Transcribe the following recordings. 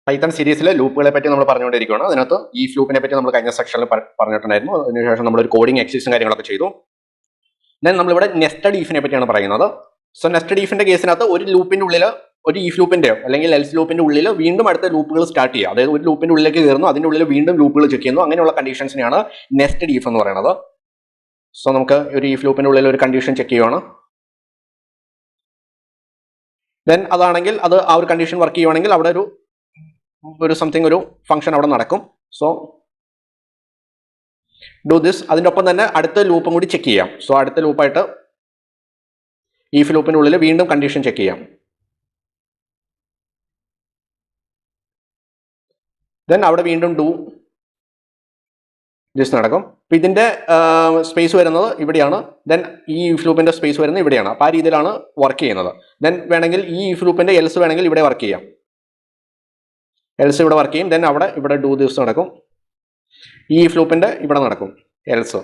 Python സീരീസിലെ ലൂപ്പുകളെ പറ്റി നമ്മൾ പറഞ്ഞുകൊണ്ടിരിക്കുകയാണ്. അതിനകത്ത് ഈ ലൂപ്പിനെ പറ്റി നമ്മൾ കഴിഞ്ഞ സെക്ഷനിൽ പറഞ്ഞിട്ടുണ്ടായിരുന്നു. അതിനുശേഷം നമ്മളൊരു കോഡിംഗ് എക്സസൈസും കാര്യങ്ങളൊക്കെ ചെയ്തു. ദെൻ നമ്മളിവിടെ നെസ്റ്റഡ് ഈഫിനെ പറ്റിയാണ് പറയുന്നത്. സോ നെസ്റ്റഡ് ഈഫിന്റെ കേസിനകത്ത് ഒരു ലൂപ്പിന്റെ ഉള്ളിൽ ഒരു ഈഫ് ലൂപ്പിന്റെയോ അല്ലെങ്കിൽ എൽസ് ലൂപ്പിന്റെ ഉള്ളിൽ വീണ്ടും അടുത്ത ലൂപ്പുകൾ സ്റ്റാർട്ട് ചെയ്യുക. അതായത് ഒരു ലൂപ്പിന്റെ ഉള്ളിലേക്ക് കയറുന്നു, അതിന്റെ ഉള്ളിൽ വീണ്ടും ലൂപ്പുകൾ ചെക്ക് ചെയ്യുന്നു. അങ്ങനെയുള്ള കണ്ടീഷൻസിനെയാണ് നെസ്റ്റഡ് ഈഫ് എന്ന് പറയുന്നത്. സോ നമുക്ക് ഒരു ഈഫ് ലൂപ്പിന്റെ ഉള്ളിൽ ഒരു കണ്ടീഷൻ ചെക്ക് ചെയ്യുവാണ്. ദെൻ അതാണെങ്കിൽ അത് ആ ഒരു കണ്ടീഷൻ വർക്ക് ചെയ്യുവാണെങ്കിൽ അവിടെ ഒരു സംതിങ് ഒരു ഫംഗ്ഷൻ അവിടെ നടക്കും. So do this. അതിൻ്റെ ഒപ്പം തന്നെ അടുത്ത ലൂപ്പും കൂടി ചെക്ക് ചെയ്യാം. സോ അടുത്ത ലൂപ്പായിട്ട് ഈഫ് ലൂപ്പിന്റെ ഉള്ളിൽ വീണ്ടും കണ്ടീഷൻ ചെക്ക് ചെയ്യാം. ദെൻ അവിടെ വീണ്ടും ഡു ദിസ് നടക്കും. അപ്പം ഇതിന്റെ സ്പേസ് വരുന്നത് ഇവിടെയാണ്. ദെൻ ഈ ഈഫ് ലൂപ്പിന്റെ സ്പേസ് വരുന്നത് ഇവിടെയാണ്. അപ്പോൾ ആ രീതിയിലാണ് വർക്ക് ചെയ്യുന്നത്. ദെൻ വേണമെങ്കിൽ ഈ ഈഫ് ലൂപ്പിന്റെ എൽസ് വേണമെങ്കിൽ ഇവിടെ വർക്ക് ചെയ്യാം. എൽസ് ഇവിടെ വർക്ക് ചെയ്യും. ദെൻ ഇവിടെ ഡു ദിസ് നടക്കും. ഈ ഈഫ് ലൂപ്പിന്റെ ഇവിടെ നടക്കും എൽസ്.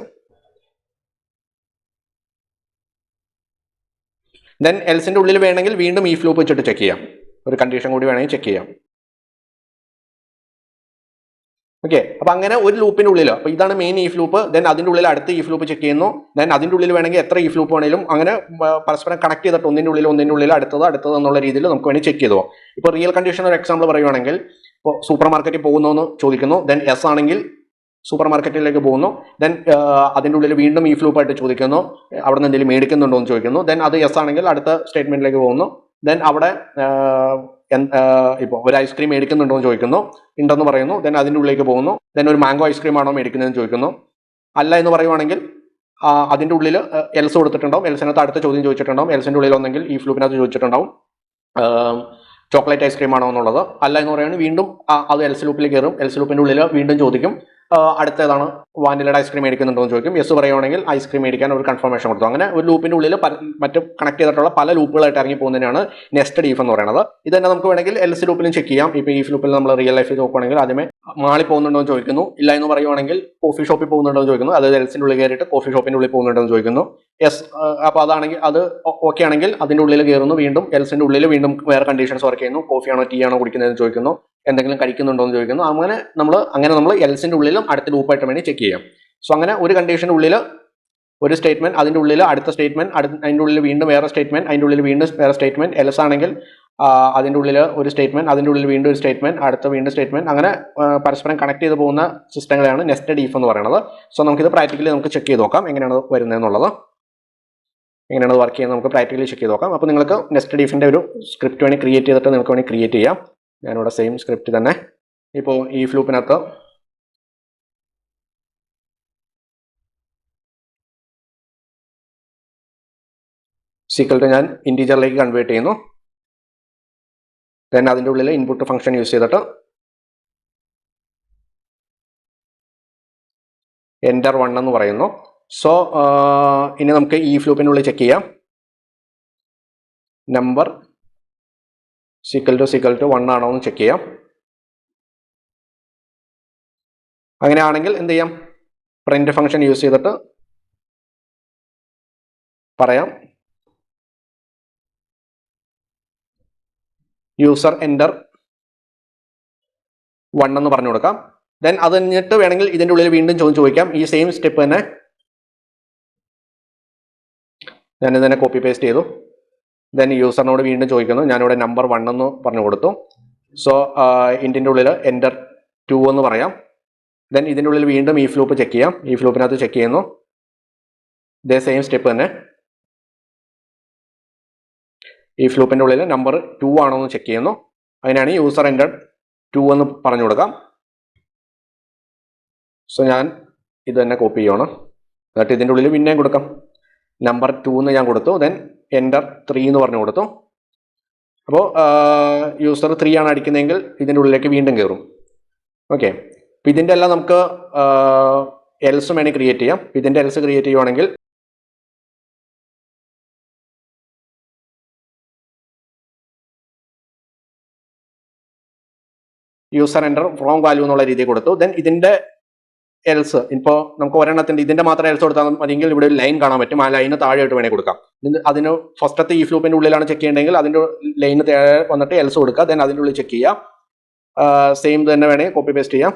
ദെൻ എൽസിന്റെ ഉള്ളിൽ വേണമെങ്കിൽ വീണ്ടും ഈഫ് ലൂപ്പ് വെച്ചിട്ട് ചെക്ക് ചെയ്യാം. ഒരു കണ്ടീഷൻ കൂടി വേണമെങ്കിൽ ചെക്ക് ചെയ്യാം. ഓക്കെ, അപ്പൊ അങ്ങനെ ഒരു ലൂപ്പിന്റെ ഉള്ളിൽ, അപ്പൊ ഇതാണ് മെയിൻ ഈഫ് ലൂപ്പ്. ദെൻ അതിന്റെ ഉള്ളിൽ അടുത്ത ഈഫ് ലൂപ്പ് ചെക്ക് ചെയ്യുന്നു. ദെൻ അതിന്റെ ഉള്ളിൽ വേണമെങ്കിൽ എത്ര ഈഫ് ലൂപ്പ് വേണമെങ്കിലും അങ്ങനെ പരസ്പരം കണക്ട് ചെയ്തിട്ട് ഒന്നിന്റെ ഉള്ളിൽ അടുത്തത് എന്നുള്ള രീതിയിൽ നമുക്ക് വേണമെങ്കിൽ ചെക്ക് ചെയ്തു. ഇപ്പൊ റിയൽ കണ്ടീഷൻ ഒരു എക്സാമ്പിൾ പറയുവാണെങ്കിൽ, ഇപ്പോൾ സൂപ്പർ മാർക്കറ്റിൽ പോകുന്നു എന്ന് ചോദിക്കുന്നു. ദെൻ എസ് ആണെങ്കിൽ സൂപ്പർ മാർക്കറ്റിലേക്ക് പോകുന്നു. ദെൻ അതിൻ്റെ ഉള്ളിൽ വീണ്ടും ഈഫ് ലൂപ്പായിട്ട് ചോദിക്കുന്നു, അവിടെ നിന്ന് എന്തെങ്കിലും മേടിക്കുന്നുണ്ടോ എന്ന് ചോദിക്കുന്നു. ദെൻ അത് എസ് ആണെങ്കിൽ അടുത്ത സ്റ്റേറ്റ്മെന്റിലേക്ക് പോകുന്നു. ദെൻ അവിടെ ഇപ്പോൾ ഒരു ഐസ്ക്രീം മേടിക്കുന്നുണ്ടോ എന്ന് ചോദിക്കുന്നു, ഉണ്ടെന്ന് പറയുന്നു. ദെൻ അതിൻ്റെ ഉള്ളിലേക്ക് പോകുന്നു. ദെൻ ഒരു മാംഗോ ഐസ്ക്രീം ആണോ മേടിക്കുന്നതെന്ന് ചോദിക്കുന്നു. അല്ല എന്ന് പറയുവാണെങ്കിൽ അതിൻ്റെ ഉള്ളിൽ എൽസ് കൊടുത്തിട്ടുണ്ടാവും. എൽസിനകത്ത് അടുത്ത ചോദ്യം ചോദിച്ചിട്ടുണ്ടാവും. എൽസിൻ്റെ ഉള്ളിൽ ഒന്നെങ്കിൽ ഈഫ് ലൂപ്പിനകത്ത് ചോദിച്ചിട്ടുണ്ടാവും ചോക്ലേറ്റ് ഐസ്ക്രീം ആണോ എന്നുള്ളത്. അല്ല എന്ന് പറയുകയാണെങ്കിൽ വീണ്ടും അത് എൽസ് ലൂപ്പിൽ കയറും. എൽസ് ലൂപ്പിൻ്റെ ഉള്ളിൽ വീണ്ടും ചോദിക്കും അടുത്തതാണ് വാനിലയുടെ ഐസ്ക്രീം മേടിക്കുന്നുണ്ടോ എന്ന് ചോദിക്കും. യെസ് പറയുവാണെങ്കിൽ ഐസ്ക്രീം മേടിക്കാൻ ഒരു കൺഫർമേഷൻ കൊടുത്തു. അങ്ങനെ ഒരു ലൂപ്പിന്റെ ഉള്ളിൽ മറ്റ് കണക്ട് ചെയ്തിട്ടുള്ള പല ലൂപ്പുകളായിട്ട് ഇറങ്ങി പോകുന്നതിനാണ് നെസ്റ്റഡ് ഈഫ് എന്ന് പറയുന്നത്. ഇത് തന്നെ നമുക്ക് വേണമെങ്കിൽ എൽസ് ലൂപ്പിലും ചെക്ക് ചെയ്യാം. ഇപ്പോൾ ഈഫ് ലൂപ്പിൽ നമ്മൾ റിയൽ ലൈഫിൽ നോക്കുകയാണെങ്കിൽ ആദ്യമേ മാളിൽ പോകുന്നുണ്ടോ എന്ന് ചോദിക്കുന്നു. ഇല്ല എന്ന് പറയുവാണെങ്കിൽ കോഫി ഷോപ്പിൽ പോകുന്നുണ്ടോ എന്ന് ചോദിക്കുന്നു. അതായത് എൽസിന്റെ ഉള്ളിൽ കയറിയിട്ട് കോഫി ഷോപ്പിന്റെ ഉള്ളിൽ പോകുന്നുണ്ടോ എന്ന് ചോദിക്കുന്നു. യെസ്, അപ്പോൾ അതാണെങ്കിൽ അത് ഓക്കെ ആണെങ്കിൽ അതിന്റെ ഉള്ളിൽ കയറുന്നു. വീണ്ടും എൽസിന്റെ ഉള്ളിൽ വീണ്ടും വേറെ കണ്ടീഷൻസ് വർക്ക് ചെയ്യുന്നു. കോഫിയാണോ ടീ ആണോ കുടിക്കുന്നതെന്ന് ചോദിക്കുന്നു. എന്തെങ്കിലും കഴിക്കുന്നുണ്ടോ എന്ന് ചോദിക്കുന്നു. അങ്ങനെ നമ്മൾ എൽസിന്റെ ഉള്ളിലും അടുത്ത ലൂപ്പായിട്ട് വേണ്ടി ചെക്ക് ചെയ്യാം. സോ അങ്ങനെ ഒരു കണ്ടീഷന്റെ ഉള്ളിൽ ഒരു സ്റ്റേറ്റ്മെന്റ്, അതിന്റെ ഉള്ളിൽ അടുത്ത സ്റ്റേറ്റ്മെന്റ്, അതിന്റെ ഉള്ളിൽ വീണ്ടും വേറെ സ്റ്റേറ്റ്മെന്റ്, അതിന്റെ ഉള്ളിൽ വീണ്ടും വേറെ സ്റ്റേറ്റ്മെന്റ്. എൽസ് ആണെങ്കിൽ അതിന്റെ ഉള്ളിൽ ഒരു സ്റ്റേറ്റ്മെന്റ്, അതിന്റെ ഉള്ളിൽ വീണ്ടും ഒരു സ്റ്റേറ്റ്മെന്റ്, അടുത്ത വീണ്ടും സ്റ്റേറ്റ്മെന്റ്. അങ്ങനെ പരസ്പരം കണക്ട് ചെയ്ത് പോകുന്ന സിസ്റ്റങ്ങളെയാണ് നെസ്റ്റഡ് ഈഫ് എന്ന് പറയുന്നത്. സോ നമുക്കിത് പ്രാക്ടിക്കലി നമുക്ക് ചെക്ക് ചെയ്ത് നോക്കാം എങ്ങനെയാണ് വരുന്നത് എന്നുള്ളത്. എങ്ങനെയാണ് വർക്ക് ചെയ്യുന്നത് നമുക്ക് പ്രാക്ടിക്കലി ചെക്ക് ചെയ്ത് നോക്കാം. അപ്പോൾ നിങ്ങൾക്ക് നെസ്റ്റഡ് ഈഫിന്റെ ഒരു സ്ക്രിപ്റ്റ് വേണമെങ്കിൽ ക്രിയേറ്റ് ചെയ്തിട്ട് നിങ്ങൾക്ക് വേണമെങ്കിൽ ക്രിയേറ്റ് ചെയ്യാം. ഞാനിവിടെ സെയിം സ്ക്രിപ്റ്റ് തന്നെ ഇപ്പോൾ ഈഫ് ലൂപ്പിനകത്ത് സീക്വൽ ഞാൻ ഇൻറ്റീജറിലേക്ക് കൺവേർട്ട് ചെയ്യുന്നു. ദെൻ അതിൻ്റെ ഉള്ളിൽ ഇൻപുട്ട് ഫംഗ്ഷൻ യൂസ് ചെയ്തിട്ട് എൻ്റർ 1 എന്ന് പറയുന്നു. സോ ഇനി നമുക്ക് ഈഫ് ലൂപ്പിനുള്ളിൽ ചെക്ക് ചെയ്യാം. നമ്പർ സീക്വൽ ടു 1 ആണോ എന്ന് ചെക്ക് ചെയ്യാം. അങ്ങനെയാണെങ്കിൽ എന്ത് ചെയ്യാം, പ്രിന്റ് ഫംഗ്ഷൻ യൂസ് ചെയ്തിട്ട് പറയാം യൂസർ എൻ്റർ 1 എന്ന് പറഞ്ഞു കൊടുക്കാം. ദെൻ അത് കഴിഞ്ഞിട്ട് വേണമെങ്കിൽ ഇതിൻ്റെ ഉള്ളിൽ വീണ്ടും ചോദിക്കാം. ഈ സെയിം സ്റ്റെപ്പ് തന്നെ ഞാനിത് തന്നെ കോപ്പി പേസ്റ്റ് ചെയ്തു. ദെൻ യൂസറിനോട് വീണ്ടും ചോദിക്കുന്നു. ഞാനിവിടെ നമ്പർ 1 എന്ന് പറഞ്ഞു കൊടുത്തു. സോ ഇതിൻ്റെ ഉള്ളിൽ എൻ്റർ 2 എന്ന് പറയാം. ദെൻ ഇതിൻ്റെ ഉള്ളിൽ വീണ്ടും ഈഫ് ലൂപ്പ് ചെക്ക് ചെയ്യാം. ഈഫ് ലൂപ്പിനകത്ത് ചെക്ക് ചെയ്യുന്നു. ഇതേ സെയിം സ്റ്റെപ്പ് തന്നെ ഈഫ് ലൂപ്പിൻ്റെ ഉള്ളിൽ നമ്പർ 2 ആണോ എന്ന് ചെക്ക് ചെയ്യുന്നു. അതിനാണ് യൂസർ എൻ്റർ 2 എന്ന് പറഞ്ഞു കൊടുക്കാം. സോ ഞാൻ ഇത് തന്നെ കോപ്പി ചെയ്യണം. എന്നിട്ട് ഇതിൻ്റെ ഉള്ളിൽ പിന്നെയും കൊടുക്കാം. നമ്പർ 2 എന്ന് ഞാൻ കൊടുത്തു. ദെൻ എൻ്റർ 3 എന്ന് പറഞ്ഞു കൊടുത്തു. അപ്പോൾ യൂസർ 3 ആണ് അടിക്കുന്നതെങ്കിൽ ഇതിൻ്റെ ഉള്ളിലേക്ക് വീണ്ടും കയറും. ഓക്കെ, അപ്പം ഇതിൻ്റെ എല്ലാം നമുക്ക് എൽസ് വേണമെങ്കിൽ ക്രിയേറ്റ് ചെയ്യാം. ഇതിൻ്റെ എൽസ് ക്രിയേറ്റ് ചെയ്യുവാണെങ്കിൽ യൂസർ എൻ്റർ റോങ് വാല്യൂ എന്നുള്ള രീതിയിൽ കൊടുത്തു. ദെൻ ഇതിൻ്റെ എൽസ് ഇപ്പോൾ നമുക്ക് ഒരെണ്ണത്തിൻ്റെ ഇതിൻ്റെ മാത്രം എൽസ് കൊടുത്താൽ മതിയെങ്കിൽ ഇവിടെ ഒരു ലൈൻ കാണാൻ പറ്റും. ആ ലൈന് താഴെയായിട്ട് വേണമെങ്കിൽ കൊടുക്കാം. അതിന് ഫസ്റ്റത്തെ ഈഫ് ലൂപ്പിൻ്റെ ഉള്ളിലാണ് ചെക്ക് ചെയ്യേണ്ടതെങ്കിൽ അതിൻ്റെ ലൈന് താഴെ വന്നിട്ട് എൽസ് കൊടുക്കുക. ദെൻ അതിൻ്റെ ഉള്ളിൽ ചെക്ക് ചെയ്യുക. സെയിം തന്നെ വേണമെങ്കിൽ കോപ്പി പേസ്റ്റ് ചെയ്യാം.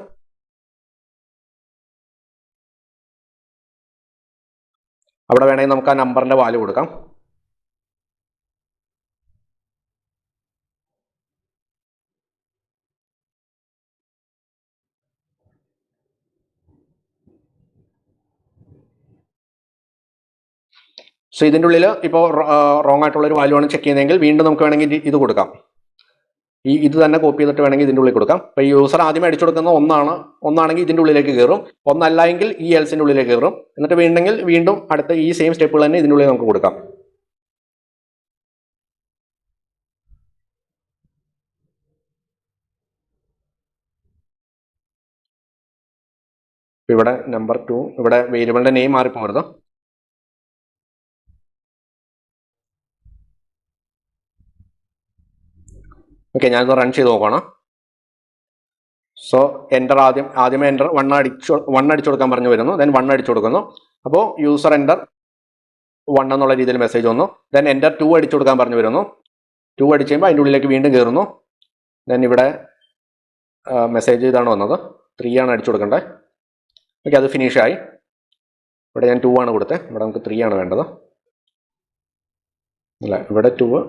അവിടെ വേണമെങ്കിൽ നമുക്ക് ആ നമ്പറിന്റെ വാല്യൂ കൊടുക്കാം. സോ ഇതിൻ്റെ ഉള്ളിൽ ഇപ്പോൾ റോങ് ആയിട്ടുള്ള ഒരു വാല്യൂ ആണ് ചെക്ക് ചെയ്യുന്നതെങ്കിൽ വീണ്ടും നമുക്ക് വേണമെങ്കിൽ ഇത് കൊടുക്കാം. ഇത് തന്നെ കോപ്പി ചെയ്തിട്ട് വേണമെങ്കിൽ ഇതിൻ്റെ ഉള്ളിൽ കൊടുക്കാം. അപ്പോൾ ഈ യൂസർ ആദ്യം അടിച്ചു കൊടുക്കുന്ന ഒന്നാണെങ്കിൽ ഇതിൻ്റെ ഉള്ളിലേക്ക് കയറും, ഒന്നല്ല എങ്കിൽ ഈ എൽസിൻ്റെ ഉള്ളിലേക്ക് കയറും. എന്നിട്ട് വീണ്ടും അടുത്ത ഈ സെയിം സ്റ്റെപ്പുകൾ തന്നെ ഇതിൻ്റെ ഉള്ളിൽ നമുക്ക് കൊടുക്കാം. ഇവിടെ നമ്പർ 2 ഇവിടെ വേരിയബിളിന്റെ നെയിം മാറിപ്പോകരുത്. ഓക്കെ, ഞാനിത് റൺ ചെയ്ത് നോക്കണം. സോ എൻ്റർ ആദ്യമേ എൻ്റർ 1 അടിച്ചു കൊടുക്കാൻ പറഞ്ഞു വരുന്നു. ദെൻ 1 അടിച്ചു കൊടുക്കുന്നു. അപ്പോൾ യൂസർ എൻ്റർ 1 എന്നുള്ള രീതിയിൽ മെസ്സേജ് വന്നു. ദെൻ എൻ്റർ 2 അടിച്ചു കൊടുക്കാൻ പറഞ്ഞു വരുന്നു. 2 അടിച്ച് കഴിയുമ്പോൾ അതിൻ്റെ ഉള്ളിലേക്ക് വീണ്ടും കയറുന്നു. ദെൻ ഇവിടെ മെസ്സേജ് ഇതാണ് വന്നത്, 3 ആണ് അടിച്ചു കൊടുക്കേണ്ടത്. ഓക്കെ, അത് ഫിനിഷായി. ഇവിടെ ഞാൻ 2 ആണ് കൊടുത്തത്, ഇവിടെ നമുക്ക് 3 ആണ് വേണ്ടത്. അല്ല, ഇവിടെ 2.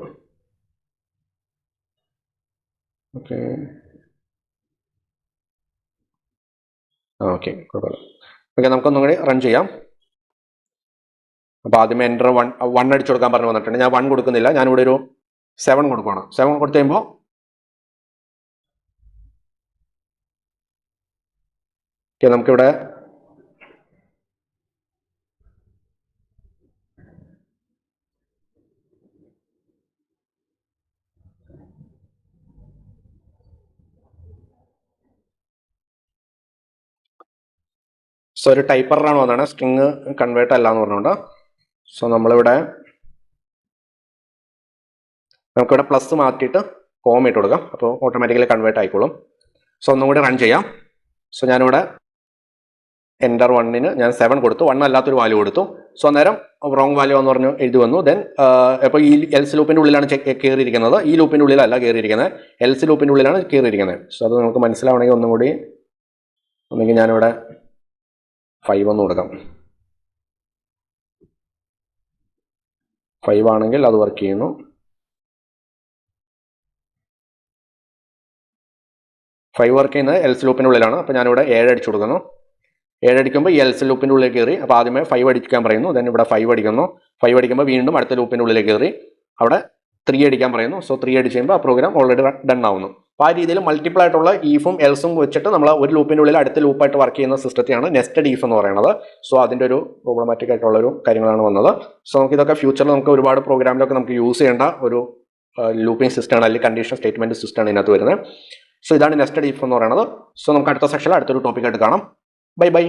ഓക്കെ ഓക്കെ, കുഴപ്പമില്ല. ഓക്കെ, നമുക്കൊന്നും കൂടി റൺ ചെയ്യാം. അപ്പോൾ ആദ്യമേ എൻ്റർ 1 അടിച്ചു കൊടുക്കാൻ പറഞ്ഞു വന്നിട്ടുണ്ട്. ഞാൻ 1 കൊടുക്കുന്നില്ല, ഞാനിവിടെ ഒരു 7 കൊടുക്കുകയാണ്. 7 കൊടുത്തു കഴിയുമ്പോൾ ഓക്കെ, നമുക്കിവിടെ സോ ഒരു ടൈപ്പറാണ് വന്നതാണ്, സ്ട്രിങ് കൺവേർട്ട് അല്ല എന്ന് പറഞ്ഞുകൊണ്ട്. സോ നമുക്കിവിടെ പ്ലസ് മാറ്റിയിട്ട് കോമ ഇട്ട് കൊടുക്കാം. അപ്പോൾ ഓട്ടോമാറ്റിക്കലി കൺവേർട്ട് ആയിക്കോളും. സോ ഒന്നും കൂടി റൺ ചെയ്യാം. സോ ഞാനിവിടെ എൻ്റർ 1 ഞാൻ 7 കൊടുത്തു, 1 അല്ലാത്തൊരു വാല്യൂ കൊടുത്തു. സോ അന്നേരം റോങ് വാല്യൂ എന്ന് പറഞ്ഞ് എഴുതി വന്നു. ദെൻ ഇപ്പോൾ ഈ എൽസ് ലൂപ്പിൻ്റെ ഉള്ളിലാണ് കയറിയിരിക്കുന്നത്, ഈ ലൂപ്പിൻ്റെ ഉള്ളിലല്ല കയറിയിരിക്കുന്നത്, എൽസ് ലൂപ്പിൻ്റെ ഉള്ളിലാണ് കയറിയിരിക്കുന്നത്. സോ അത് നമുക്ക് മനസ്സിലാവണമെങ്കിൽ ഒന്നെങ്കിൽ ഞാനിവിടെ 5 ഒന്ന് കൊടുക്കാം. 5 ആണെങ്കിൽ അത് വർക്ക് ചെയ്യുന്നു. 5 വർക്ക് ചെയ്യുന്നത് എൽസ് ലൂപ്പിൻ്റെ ഉള്ളിലാണ്. അപ്പോൾ ഞാനിവിടെ 7 അടിച്ചു കൊടുക്കുന്നു. 7 അടിക്കുമ്പോൾ ഈ എൽസ് ലൂപ്പിൻ്റെ ഉള്ളിൽ കയറി. അപ്പോൾ ആദ്യമേ 5 അടിക്കാൻ പറയുന്നു. ദെൻ ഇവിടെ 5 അടിക്കുന്നു. 5 അടിക്കുമ്പോൾ വീണ്ടും അടുത്ത ലൂപ്പിൻ്റെ ഉള്ളിലേക്ക് കയറി അവിടെ 3 അടിക്കാൻ പറയുന്നു. സോ 3 അടിച്ച് കഴിയുമ്പോൾ ആ പ്രോഗ്രാം ഓൾറെഡി ഡൺ ആവുന്നു. അപ്പോൾ ആ രീതിയിൽ മൾട്ടിപ്പിൾ ആയിട്ടുള്ള ഈഫും എൽസും വെച്ചിട്ട് നമ്മൾ ഒരു ലൂപ്പിൻ്റെ ഉള്ളിൽ അടുത്ത ലൂപ്പായിട്ട് വർക്ക് ചെയ്യുന്ന സിസ്റ്റത്തെയാണ് നെസ്റ്റഡ് ഈഫ് എന്ന് പറയുന്നത്. സോ അതിൻ്റെ ഒരു പ്രോബ്ലമാറ്റിക് ആയിട്ടുള്ള ഒരു കാര്യങ്ങളാണ് വന്നത്. സോ നമുക്ക് ഇതൊക്കെ ഫ്യൂച്ചറിൽ നമുക്ക് ഒരുപാട് പ്രോഗ്രാമിലൊക്കെ നമുക്ക് യൂസ് ചെയ്യേണ്ട ഒരു ലൂപ്പിംഗ് സിസ്റ്റമാണ്, അല്ലെങ്കിൽ കണ്ടീഷൻ സ്റ്റേറ്റ്മെൻറ്റ് സിസ്റ്റമാണ് ഇതിനകത്ത് വരുന്നത്. സോ ഇതാണ് നെസ്റ്റഡ് ഈഫ് എന്ന് പറയുന്നത്. സോ നമുക്ക് അടുത്ത സെക്ഷനിൽ അടുത്തൊരു ടോപ്പിക്കായിട്ട് കാണാം. Bye bye.